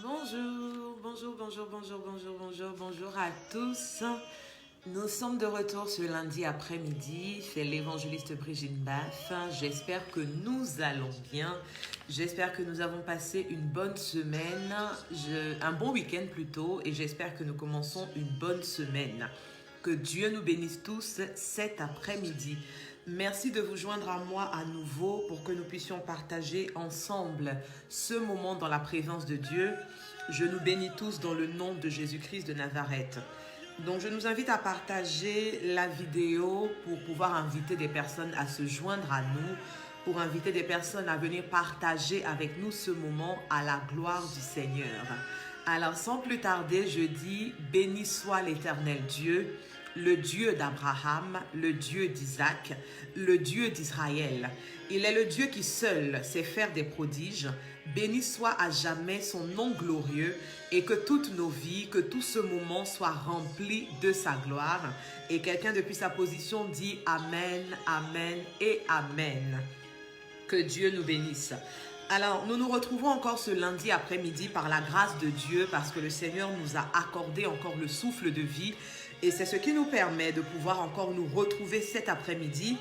Bonjour à tous. Nous sommes de retour ce lundi après-midi. C'est l'évangéliste Brigitte Baff. J'espère que nous allons bien. J'espère que nous avons passé une bonne semaine, un bon week-end plutôt, et j'espère que nous commençons une bonne semaine. Que Dieu nous bénisse tous cet après-midi. Merci de vous joindre à moi à nouveau pour que nous puissions partager ensemble ce moment dans la présence de Dieu. Je nous bénis tous dans le nom de Jésus-Christ de Nazareth. Donc je nous invite à partager la vidéo pour pouvoir inviter des personnes à se joindre à nous, pour inviter des personnes à venir partager avec nous ce moment à la gloire du Seigneur. Alors sans plus tarder, je dis béni soit l'Éternel Dieu, le Dieu d'Abraham, le Dieu d'Isaac, le Dieu d'Israël. Il est le Dieu qui seul sait faire des prodiges. Béni soit à jamais son nom glorieux et que toutes nos vies, que tout ce moment soit rempli de sa gloire. Et quelqu'un depuis sa position dit Amen, Amen et Amen. Que Dieu nous bénisse. Alors, nous nous retrouvons encore ce lundi après-midi par la grâce de Dieu parce que le Seigneur nous a accordé encore le souffle de vie. Et c'est ce qui nous permet de pouvoir encore nous retrouver cet après-midi.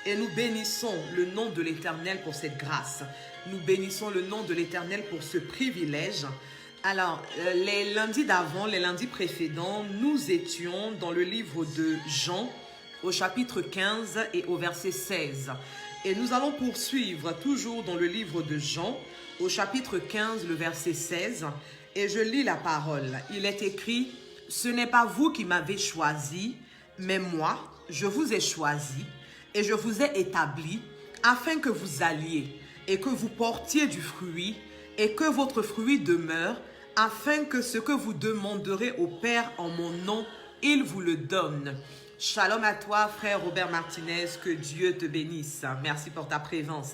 Et nous bénissons le nom de l'Éternel pour cette grâce. Nous bénissons le nom de l'Éternel pour ce privilège. Alors, les lundis d'avant, les lundis précédents, nous étions dans le livre de Jean, au chapitre 15 et au verset 16. Et nous allons poursuivre toujours dans le livre de Jean, au chapitre 15, le verset 16. Et je lis la parole. Il est écrit, « Ce n'est pas vous qui m'avez choisi, mais moi, je vous ai choisi et je vous ai établi afin que vous alliez et que vous portiez du fruit et que votre fruit demeure, afin que ce que vous demanderez au Père en mon nom, il vous le donne. » Shalom à toi, frère Robert Martinez, que Dieu te bénisse. Merci pour ta présence.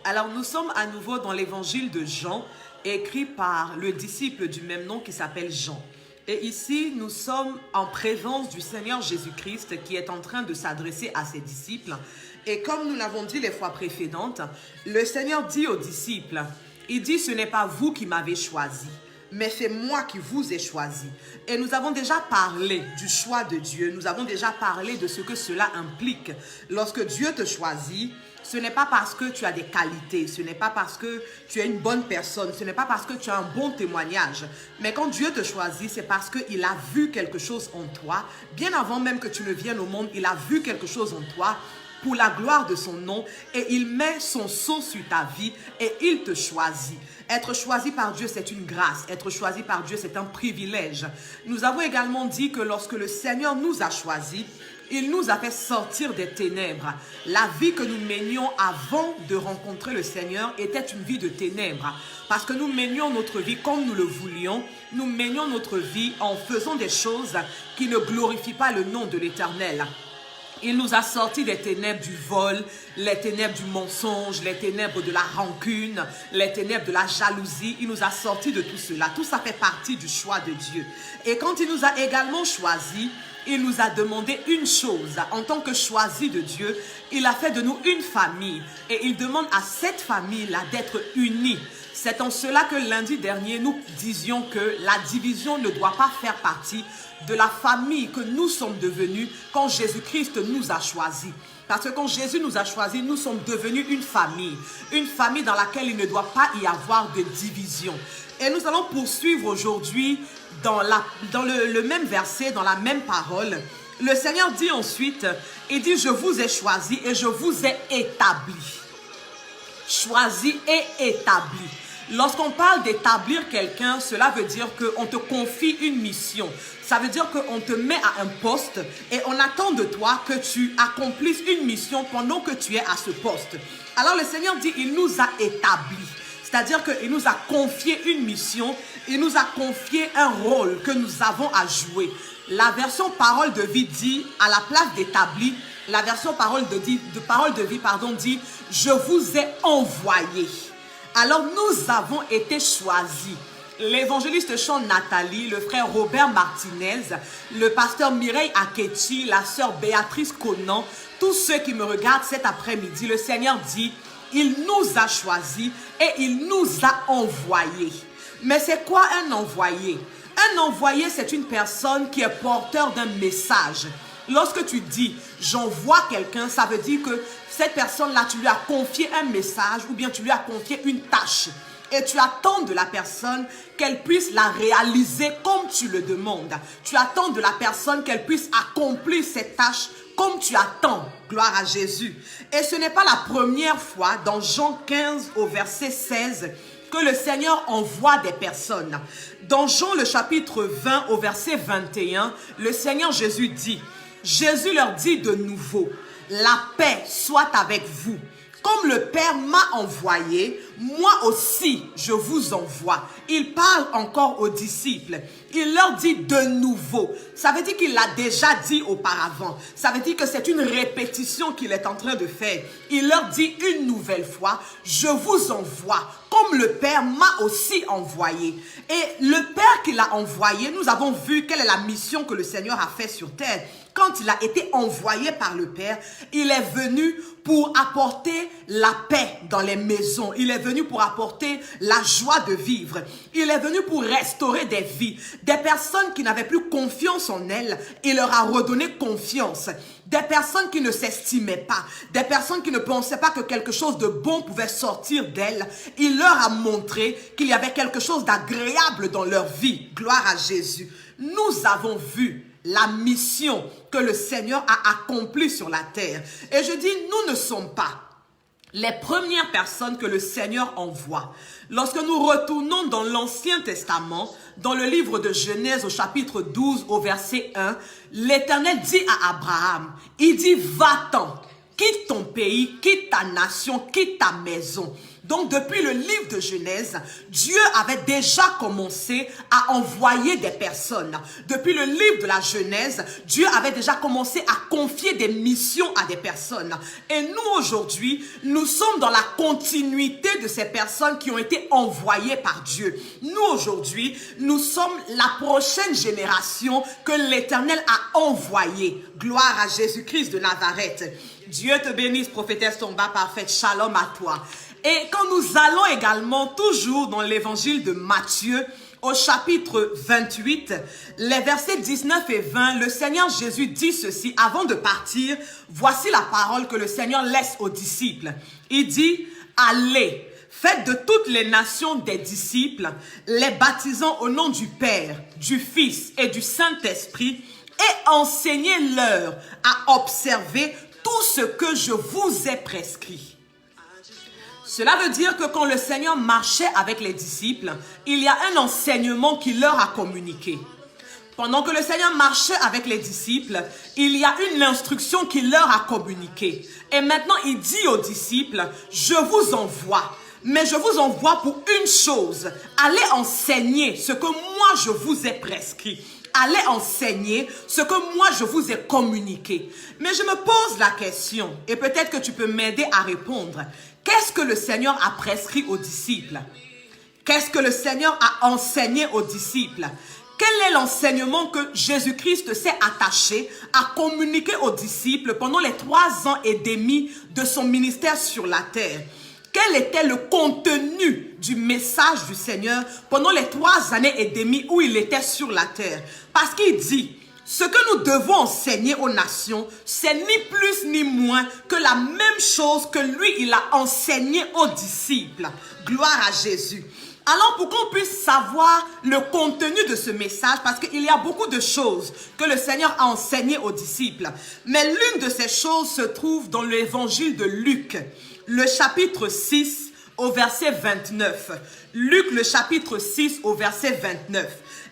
Alors, nous sommes à nouveau dans l'évangile de Jean, écrit par le disciple du même nom qui s'appelle Jean. Et ici, nous sommes en présence du Seigneur Jésus-Christ qui est en train de s'adresser à ses disciples. Et comme nous l'avons dit les fois précédentes, le Seigneur dit aux disciples, il dit, ce n'est pas vous qui m'avez choisi, mais c'est moi qui vous ai choisi. Et nous avons déjà parlé du choix de Dieu. Nous avons déjà parlé de ce que cela implique. Lorsque Dieu te choisit, ce n'est pas parce que tu as des qualités, ce n'est pas parce que tu es une bonne personne, ce n'est pas parce que tu as un bon témoignage. Mais quand Dieu te choisit, c'est parce qu'il a vu quelque chose en toi. Bien avant même que tu ne viennes au monde, il a vu quelque chose en toi pour la gloire de son nom et il met son sceau sur ta vie et il te choisit. Être choisi par Dieu, c'est une grâce. Être choisi par Dieu, c'est un privilège. Nous avons également dit que lorsque le Seigneur nous a choisis, il nous a fait sortir des ténèbres. La vie que nous menions avant de rencontrer le Seigneur était une vie de ténèbres. Parce que nous menions notre vie comme nous le voulions. Nous menions notre vie en faisant des choses qui ne glorifient pas le nom de l'Éternel. Il nous a sortis des ténèbres du vol, les ténèbres du mensonge, les ténèbres de la rancune, les ténèbres de la jalousie. Il nous a sortis de tout cela. Tout ça fait partie du choix de Dieu. Et quand il nous a également choisis, il nous a demandé une chose. En tant que choisi de Dieu, il a fait de nous une famille. Et il demande à cette famille-là d'être unie. C'est en cela que lundi dernier, nous disions que la division ne doit pas faire partie de la famille que nous sommes devenus quand Jésus-Christ nous a choisis. Parce que quand Jésus nous a choisis, nous sommes devenus une famille dans laquelle il ne doit pas y avoir de division. Et nous allons poursuivre aujourd'hui dans le même verset, dans la même parole. Le Seigneur dit ensuite, il dit, je vous ai choisi et je vous ai établi. Choisi et établi. Lorsqu'on parle d'établir quelqu'un, cela veut dire qu'on te confie une mission. Ça veut dire qu'on te met à un poste et on attend de toi que tu accomplisses une mission pendant que tu es à ce poste. Alors le Seigneur dit, il nous a établis. C'est-à-dire qu'il nous a confié une mission, il nous a confié un rôle que nous avons à jouer. La version parole de vie dit, à la place d'établi, la version parole de vie, dit, je vous ai envoyé. Alors nous avons été choisis. L'évangéliste Sean Nathalie, le frère Robert Martinez, le pasteur Mireille Akechi, la sœur Béatrice Conan, tous ceux qui me regardent cet après-midi, le Seigneur dit, il nous a choisis et il nous a envoyés. Mais c'est quoi un envoyé? Un envoyé, c'est une personne qui est porteur d'un message. Lorsque tu dis « j'envoie quelqu'un », ça veut dire que cette personne-là, tu lui as confié un message ou bien tu lui as confié une tâche. Et tu attends de la personne qu'elle puisse la réaliser comme tu le demandes. Tu attends de la personne qu'elle puisse accomplir cette tâche comme tu attends. Gloire à Jésus. Et ce n'est pas la première fois dans Jean 15 au verset 16 que le Seigneur envoie des personnes. Dans Jean le chapitre 20 au verset 21, le Seigneur Jésus dit, Jésus leur dit de nouveau, la paix soit avec vous. Comme le Père m'a envoyé, moi aussi je vous envoie. Il parle encore aux disciples. Il leur dit de nouveau. Ça veut dire qu'il l'a déjà dit auparavant. Ça veut dire que c'est une répétition qu'il est en train de faire. Il leur dit une nouvelle fois, je vous envoie. Comme le Père m'a aussi envoyé. Et le Père qui l'a envoyé, nous avons vu quelle est la mission que le Seigneur a fait sur terre. Quand il a été envoyé par le Père, il est venu pour apporter la paix dans les maisons. Il est venu pour apporter la joie de vivre. Il est venu pour restaurer des vies. Des personnes qui n'avaient plus confiance en elles, il leur a redonné confiance. Des personnes qui ne s'estimaient pas. Des personnes qui ne pensaient pas que quelque chose de bon pouvait sortir d'elles. Il leur a montré qu'il y avait quelque chose d'agréable dans leur vie. Gloire à Jésus. Nous avons vu la mission que le Seigneur a accomplie sur la terre. Et je dis, nous ne sommes pas les premières personnes que le Seigneur envoie. Lorsque nous retournons dans l'Ancien Testament, dans le livre de Genèse au chapitre 12 au verset 1, l'Éternel dit à Abraham, il dit, va-t'en, quitte ton pays, quitte ta nation, quitte ta maison. Donc, depuis le livre de Genèse, Dieu avait déjà commencé à envoyer des personnes. Depuis le livre de la Genèse, Dieu avait déjà commencé à confier des missions à des personnes. Et nous, aujourd'hui, nous sommes dans la continuité de ces personnes qui ont été envoyées par Dieu. Nous, aujourd'hui, nous sommes la prochaine génération que l'Éternel a envoyée. Gloire à Jésus-Christ de Nazareth. Dieu te bénisse, prophétesse Tomba parfaite. Shalom à toi. Et quand nous allons également toujours dans l'évangile de Matthieu, au chapitre 28, les versets 19 et 20, le Seigneur Jésus dit ceci, avant de partir, voici la parole que le Seigneur laisse aux disciples. Il dit, allez, faites de toutes les nations des disciples, les baptisant au nom du Père, du Fils et du Saint-Esprit, et enseignez-leur à observer tout ce que je vous ai prescrit. Cela veut dire que quand le Seigneur marchait avec les disciples, il y a un enseignement qu'il leur a communiqué. Pendant que le Seigneur marchait avec les disciples, il y a une instruction qu'il leur a communiquée. Et maintenant, il dit aux disciples, je vous envoie. Mais je vous envoie pour une chose. Allez enseigner ce que moi je vous ai prescrit. Allez enseigner ce que moi je vous ai communiqué. Mais je me pose la question, et peut-être que tu peux m'aider à répondre. Qu'est-ce que le Seigneur a prescrit aux disciples? Qu'est-ce que le Seigneur a enseigné aux disciples? Quel est l'enseignement que Jésus-Christ s'est attaché à communiquer aux disciples pendant les 3 ans et demi de son ministère sur la terre? Quel était le contenu du message du Seigneur pendant les 3 années et demie où il était sur la terre? Parce qu'il dit, ce que nous devons enseigner aux nations, c'est ni plus ni moins que la même chose que lui, il a enseigné aux disciples. Gloire à Jésus. Alors, pour qu'on puisse savoir le contenu de ce message, parce qu'il y a beaucoup de choses que le Seigneur a enseignées aux disciples, mais l'une de ces choses se trouve dans l'évangile de Luc, le chapitre 6 au verset 29. Luc, le chapitre 6 au verset 29.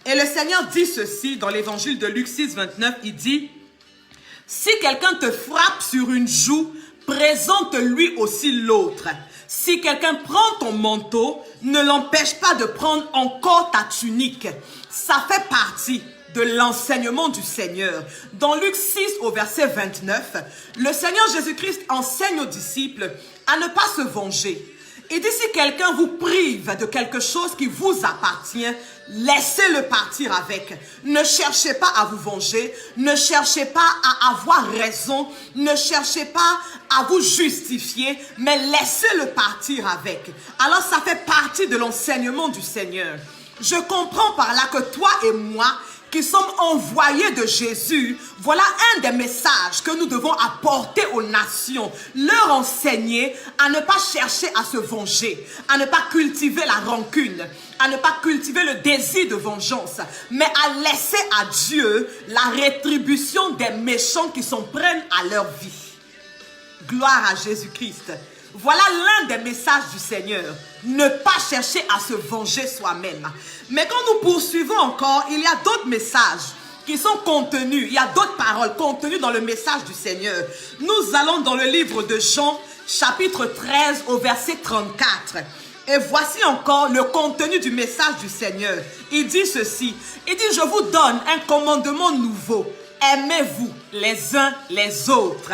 Et le Seigneur dit ceci dans l'évangile de Luc 6, 29, il dit, « Si quelqu'un te frappe sur une joue, présente-lui aussi l'autre. Si quelqu'un prend ton manteau, ne l'empêche pas de prendre encore ta tunique. » Ça fait partie de l'enseignement du Seigneur. Dans Luc 6 au verset 29, le Seigneur Jésus-Christ enseigne aux disciples à ne pas se venger. Il dit, si quelqu'un vous prive de quelque chose qui vous appartient, laissez-le partir avec. Ne cherchez pas à vous venger, ne cherchez pas à avoir raison, ne cherchez pas à vous justifier, mais laissez-le partir avec. Alors ça fait partie de l'enseignement du Seigneur. Je comprends par là que toi et moi, qui sommes envoyés de Jésus, voilà un des messages que nous devons apporter aux nations, leur enseigner à ne pas chercher à se venger, à ne pas cultiver la rancune, à ne pas cultiver le désir de vengeance, mais à laisser à Dieu la rétribution des méchants qui s'en prennent à leur vie. Gloire à Jésus-Christ. Voilà l'un des messages du Seigneur. Ne pas chercher à se venger soi-même. Mais quand nous poursuivons encore, il y a d'autres messages qui sont contenus. Il y a d'autres paroles contenues dans le message du Seigneur. Nous allons dans le livre de Jean, chapitre 13, au verset 34. Et voici encore le contenu du message du Seigneur. Il dit ceci. Il dit, je vous donne un commandement nouveau. Aimez-vous les uns les autres.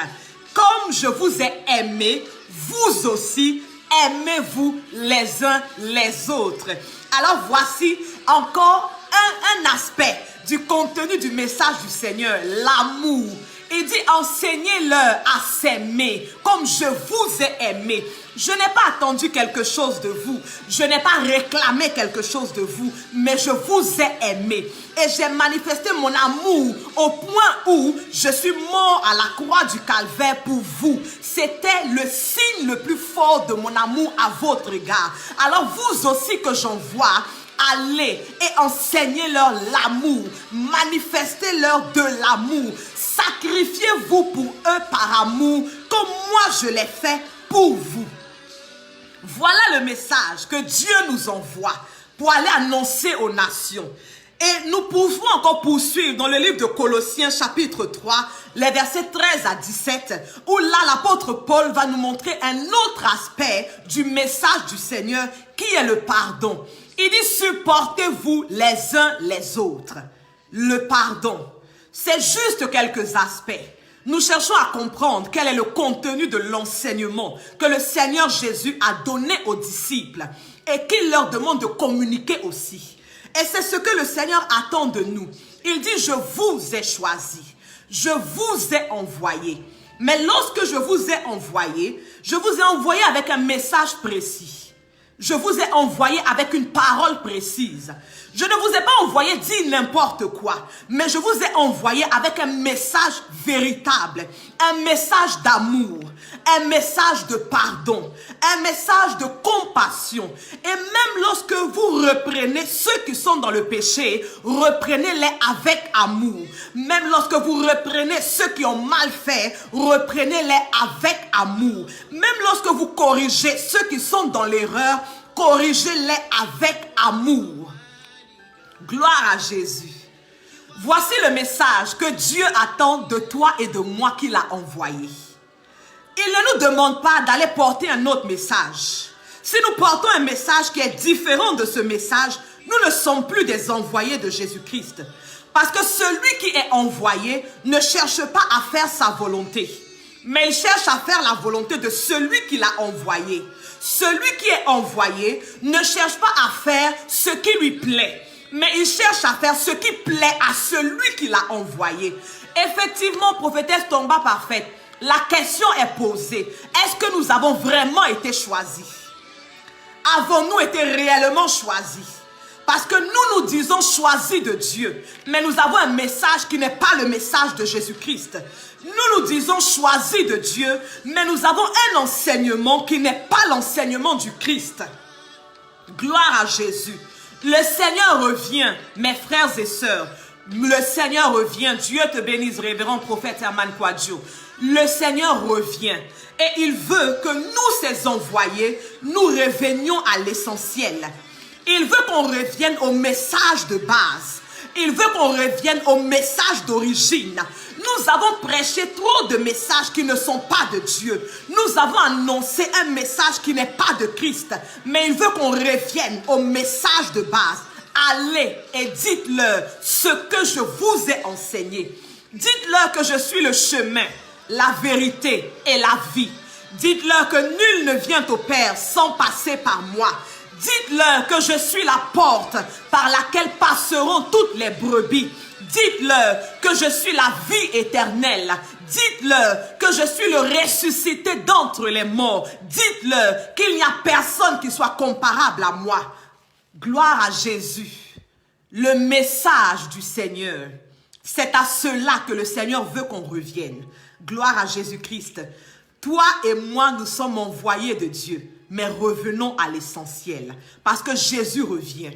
Comme je vous ai aimé, vous aussi, aimez-vous les uns les autres. Alors voici encore un aspect du contenu du message du Seigneur, l'amour. Il dit, enseignez-leur à s'aimer comme je vous ai aimé. Je n'ai pas attendu quelque chose de vous. Je n'ai pas réclamé quelque chose de vous. Mais je vous ai aimé. Et j'ai manifesté mon amour au point où je suis mort à la croix du calvaire pour vous. C'était le signe le plus fort de mon amour à votre égard. Alors vous aussi que j'envoie, allez et enseignez-leur l'amour. Manifestez-leur de l'amour. Sacrifiez-vous pour eux par amour, comme moi je l'ai fait pour vous. Voilà le message que Dieu nous envoie pour aller annoncer aux nations. Et nous pouvons encore poursuivre dans le livre de Colossiens chapitre 3, les versets 13 à 17, où là l'apôtre Paul va nous montrer un autre aspect du message du Seigneur qui est le pardon. Il dit, supportez-vous les uns les autres. Le pardon, c'est juste quelques aspects. Nous cherchons à comprendre quel est le contenu de l'enseignement que le Seigneur Jésus a donné aux disciples et qu'il leur demande de communiquer aussi. Et c'est ce que le Seigneur attend de nous. Il dit, je vous ai choisi, je vous ai envoyé. Mais lorsque je vous ai envoyé avec un message précis. Je vous ai envoyé avec une parole précise. Je ne vous ai pas envoyé dire n'importe quoi, mais je vous ai envoyé avec un message véritable, un message d'amour, un message de pardon, un message de compassion. Et même lorsque vous reprenez ceux qui sont dans le péché, reprenez-les avec amour. Même lorsque vous reprenez ceux qui ont mal fait, reprenez-les avec amour. Même lorsque vous corrigez ceux qui sont dans l'erreur, corrigez-les avec amour. Gloire à Jésus. Voici le message que Dieu attend de toi et de moi qu'il a envoyé. Il ne nous demande pas d'aller porter un autre message. Si nous portons un message qui est différent de ce message, nous ne sommes plus des envoyés de Jésus-Christ. Parce que celui qui est envoyé ne cherche pas à faire sa volonté, mais il cherche à faire la volonté de celui qui l'a envoyé. Celui qui est envoyé ne cherche pas à faire ce qui lui plaît, mais il cherche à faire ce qui plaît à celui qui l'a envoyé. Effectivement, prophétesse Tomba parfaite, la question est posée. Est-ce que nous avons vraiment été choisis? Avons-nous été réellement choisis? Parce que nous disons choisis de Dieu, mais nous avons un message qui n'est pas le message de Jésus-Christ. Nous disons choisis de Dieu, mais nous avons un enseignement qui n'est pas l'enseignement du Christ. Gloire à Jésus. Le Seigneur revient, mes frères et sœurs. Le Seigneur revient. Dieu te bénisse, révérend prophète Herman Kwadjo. Le Seigneur revient et il veut que nous, ses envoyés, nous revenions à l'essentiel. Il veut qu'on revienne au message de base. Il veut qu'on revienne au message d'origine. Nous avons prêché trop de messages qui ne sont pas de Dieu. Nous avons annoncé un message qui n'est pas de Christ. Mais il veut qu'on revienne au message de base. Allez et dites-leur ce que je vous ai enseigné. Dites-leur que je suis le chemin, la vérité et la vie. Dites-leur que nul ne vient au Père sans passer par moi. Dites-leur que je suis la porte par laquelle passeront toutes les brebis. Dites-leur que je suis la vie éternelle. Dites-leur que je suis le ressuscité d'entre les morts. Dites-leur qu'il n'y a personne qui soit comparable à moi. Gloire à Jésus. Le message du Seigneur. C'est à cela que le Seigneur veut qu'on revienne. Gloire à Jésus-Christ. Toi et moi, nous sommes envoyés de Dieu. Mais revenons à l'essentiel. Parce que Jésus revient.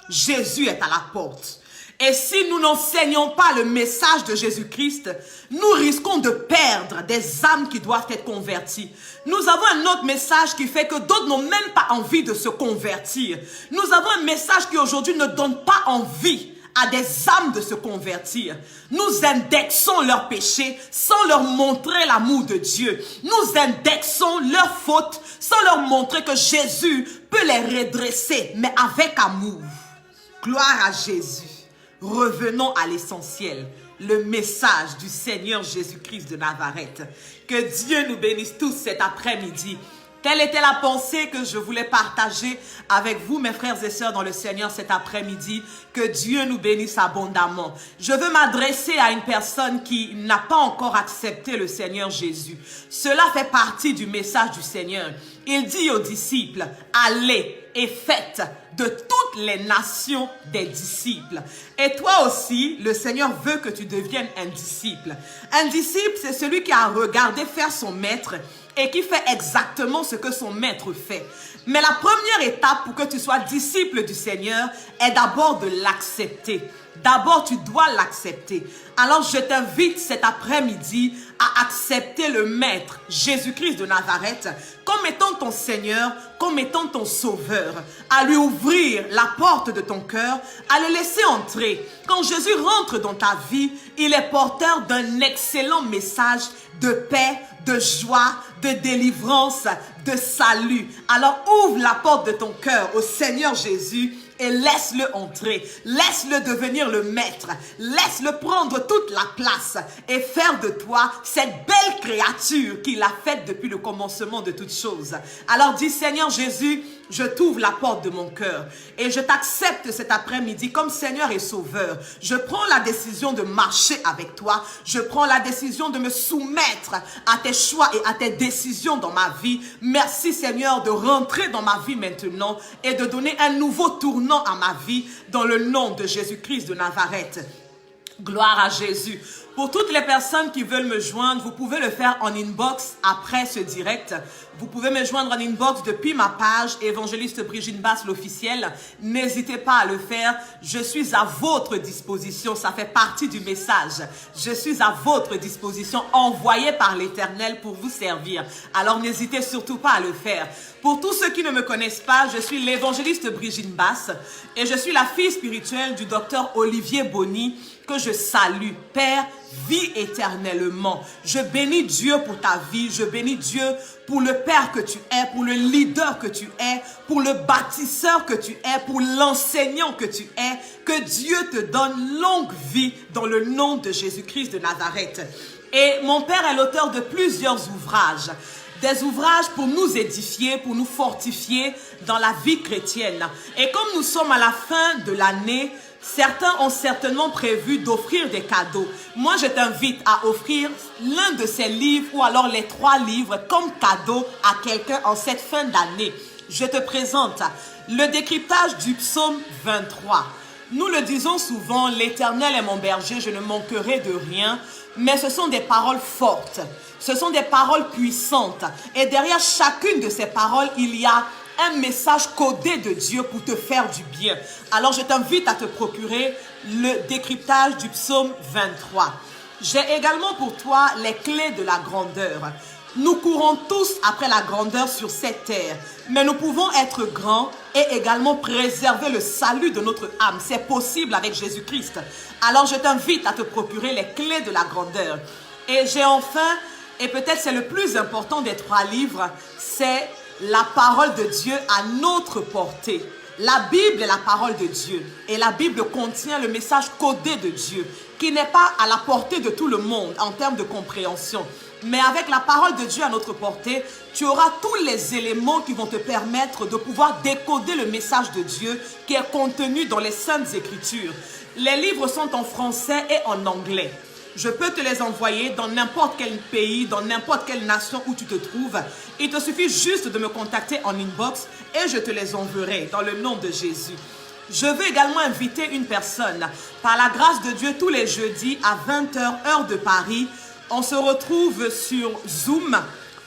Jésus est à la porte. Et si nous n'enseignons pas le message de Jésus-Christ, nous risquons de perdre des âmes qui doivent être converties. Nous avons un autre message qui fait que d'autres n'ont même pas envie de se convertir. Nous avons un message qui aujourd'hui ne donne pas envie à des âmes de se convertir. Nous indexons leurs péchés sans leur montrer l'amour de Dieu. Nous indexons leurs fautes sans leur montrer que Jésus peut les redresser, mais avec amour. Gloire à Jésus. Revenons à l'essentiel, le message du Seigneur Jésus-Christ de Nazareth. Que Dieu nous bénisse tous cet après-midi. Telle était la pensée que je voulais partager avec vous, mes frères et sœurs, dans le Seigneur cet après-midi. Que Dieu nous bénisse abondamment. Je veux m'adresser à une personne qui n'a pas encore accepté le Seigneur Jésus. Cela fait partie du message du Seigneur. Il dit aux disciples, allez et faites de toutes les nations des disciples. Et toi aussi, le Seigneur veut que tu deviennes un disciple. Un disciple, c'est celui qui a regardé faire son maître et qui fait exactement ce que son maître fait. Mais la première étape pour que tu sois disciple du Seigneur est d'abord de l'accepter. D'abord, tu dois l'accepter. Alors, je t'invite cet après-midi à accepter le Maître, Jésus-Christ de Nazareth, comme étant ton Seigneur, comme étant ton Sauveur, à lui ouvrir la porte de ton cœur, à le laisser entrer. Quand Jésus rentre dans ta vie, il est porteur d'un excellent message de paix, de joie, de délivrance, de salut. Alors, ouvre la porte de ton cœur au Seigneur Jésus et laisse-le entrer, laisse-le devenir le maître, laisse-le prendre toute la place et faire de toi cette belle créature qu'il a faite depuis le commencement de toutes choses. Alors dis, Seigneur Jésus, je t'ouvre la porte de mon cœur et je t'accepte cet après-midi comme Seigneur et Sauveur. Je prends la décision de marcher avec toi, je prends la décision de me soumettre à tes choix et à tes décisions dans ma vie. Merci Seigneur de rentrer dans ma vie maintenant et de donner un nouveau tournant à ma vie dans le nom de Jésus-Christ de Nazareth. Gloire à Jésus. Pour toutes les personnes qui veulent me joindre, vous pouvez le faire en inbox après ce direct. Vous pouvez me joindre en inbox depuis ma page Évangéliste Brigitte Basse l'officiel. N'hésitez pas à le faire. Je suis à votre disposition. Ça fait partie du message. Je suis à votre disposition, envoyé par l'Éternel pour vous servir. Alors n'hésitez surtout pas à le faire. Pour tous ceux qui ne me connaissent pas, je suis l'évangéliste Brigitte Basse et je suis la fille spirituelle du docteur Olivier Bonny que je salue. Père, vis éternellement. Je bénis Dieu pour ta vie. Je bénis Dieu pour le Père que tu es, pour le leader que tu es, pour le bâtisseur que tu es, pour l'enseignant que tu es. Que Dieu te donne longue vie dans le nom de Jésus-Christ de Nazareth. Et mon Père est l'auteur de plusieurs ouvrages. Des ouvrages pour nous édifier, pour nous fortifier dans la vie chrétienne. Et comme nous sommes à la fin de l'année, certains ont certainement prévu d'offrir des cadeaux. Moi, je t'invite à offrir l'un de ces livres ou alors les 3 livres comme cadeau à quelqu'un en cette fin d'année. Je te présente le décryptage du psaume 23. Nous le disons souvent, l'Éternel est mon berger, je ne manquerai de rien. Mais ce sont des paroles fortes, ce sont des paroles puissantes. Et derrière chacune de ces paroles, il y a un message codé de Dieu pour te faire du bien. Alors je t'invite à te procurer le décryptage du psaume 23. J'ai également pour toi les clés de la grandeur. Nous courons tous après la grandeur sur cette terre, mais nous pouvons être grands et également préserver le salut de notre âme. C'est possible avec Jésus-Christ. Alors je t'invite à te procurer les clés de la grandeur. Et j'ai enfin, et peut-être c'est le plus important des 3 livres, c'est la parole de Dieu à notre portée. La Bible est la parole de Dieu et la Bible contient le message codé de Dieu qui n'est pas à la portée de tout le monde en termes de compréhension. Mais avec la parole de Dieu à notre portée, tu auras tous les éléments qui vont te permettre de pouvoir décoder le message de Dieu qui est contenu dans les Saintes Écritures. Les livres sont en français et en anglais. Je peux te les envoyer dans n'importe quel pays, dans n'importe quelle nation où tu te trouves. Il te suffit juste de me contacter en inbox et je te les enverrai dans le nom de Jésus. Je veux également inviter une personne. Par la grâce de Dieu, tous les jeudis à 20 h, heure de Paris, on se retrouve sur Zoom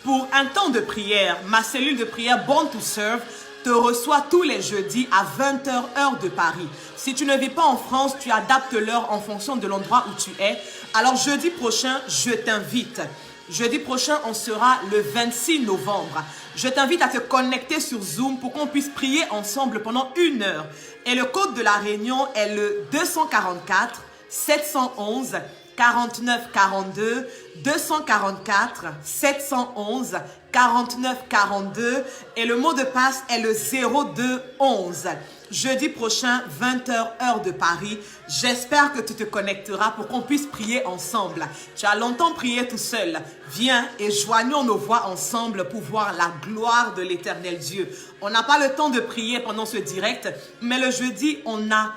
pour un temps de prière. Ma cellule de prière Born to Serve te reçoit tous les jeudis à 20 h, heure de Paris. Si tu ne vis pas en France, tu adaptes l'heure en fonction de l'endroit où tu es. Alors jeudi prochain, je t'invite. Jeudi prochain, on sera le 26 novembre. Je t'invite à te connecter sur Zoom pour qu'on puisse prier ensemble pendant 1 heure. Et le code de la réunion est le 244 711 49 42, 244 711 49 42 et le mot de passe est le 0211. Jeudi prochain, 20 h, heure de Paris. J'espère que tu te connecteras pour qu'on puisse prier ensemble. Tu as longtemps prié tout seul. Viens et joignons nos voix ensemble pour voir la gloire de l'Éternel Dieu. On n'a pas le temps de prier pendant ce direct, mais le jeudi, on a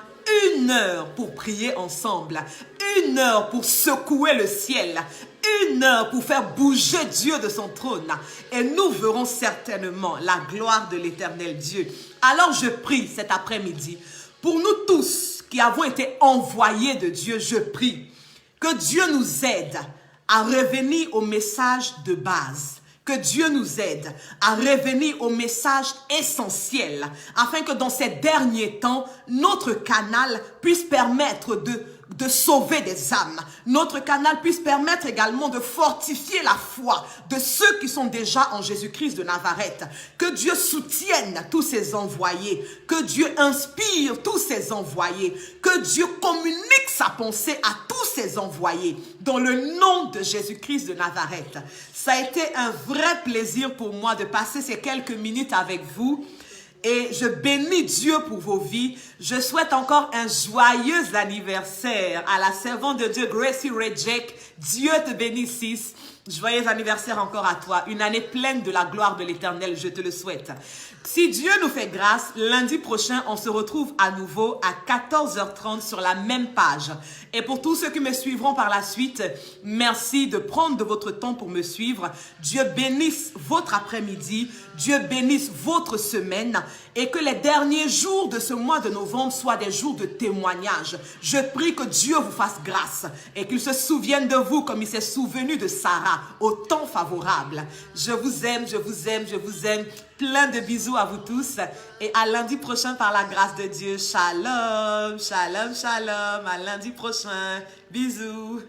1 heure pour prier ensemble, 1 heure pour secouer le ciel, 1 heure pour faire bouger Dieu de son trône. Et nous verrons certainement la gloire de l'Éternel Dieu. Alors je prie cet après-midi pour nous tous qui avons été envoyés de Dieu. Je prie que Dieu nous aide à revenir au message de base. Que Dieu nous aide à revenir au message essentiel afin que dans ces derniers temps, notre canal puisse permettre de sauver des âmes. Notre canal puisse permettre également de fortifier la foi de ceux qui sont déjà en Jésus-Christ de Nazareth. Que Dieu soutienne tous ses envoyés. Que Dieu inspire tous ses envoyés. Que Dieu communique sa pensée à tous ses envoyés. Dans le nom de Jésus-Christ de Nazareth. Ça a été un vrai plaisir pour moi de passer ces quelques minutes avec vous. Et je bénis Dieu pour vos vies. Je souhaite encore un joyeux anniversaire à la servante de Dieu, Gracie Rejek. Dieu te bénisse. Joyeux anniversaire encore à toi. Une année pleine de la gloire de l'Éternel, je te le souhaite. Si Dieu nous fait grâce, lundi prochain, on se retrouve à nouveau à 14 h 30 sur la même page. Et pour tous ceux qui me suivront par la suite, merci de prendre de votre temps pour me suivre. Dieu bénisse votre après-midi. Dieu bénisse votre semaine. Et que les derniers jours de ce mois de novembre soient des jours de témoignage. Je prie que Dieu vous fasse grâce et qu'il se souvienne de vous comme il s'est souvenu de Sarah au temps favorable. Je vous aime, je vous aime, je vous aime. Plein de bisous à vous tous et à lundi prochain par la grâce de Dieu. Shalom, shalom, shalom. À lundi prochain. Bisous.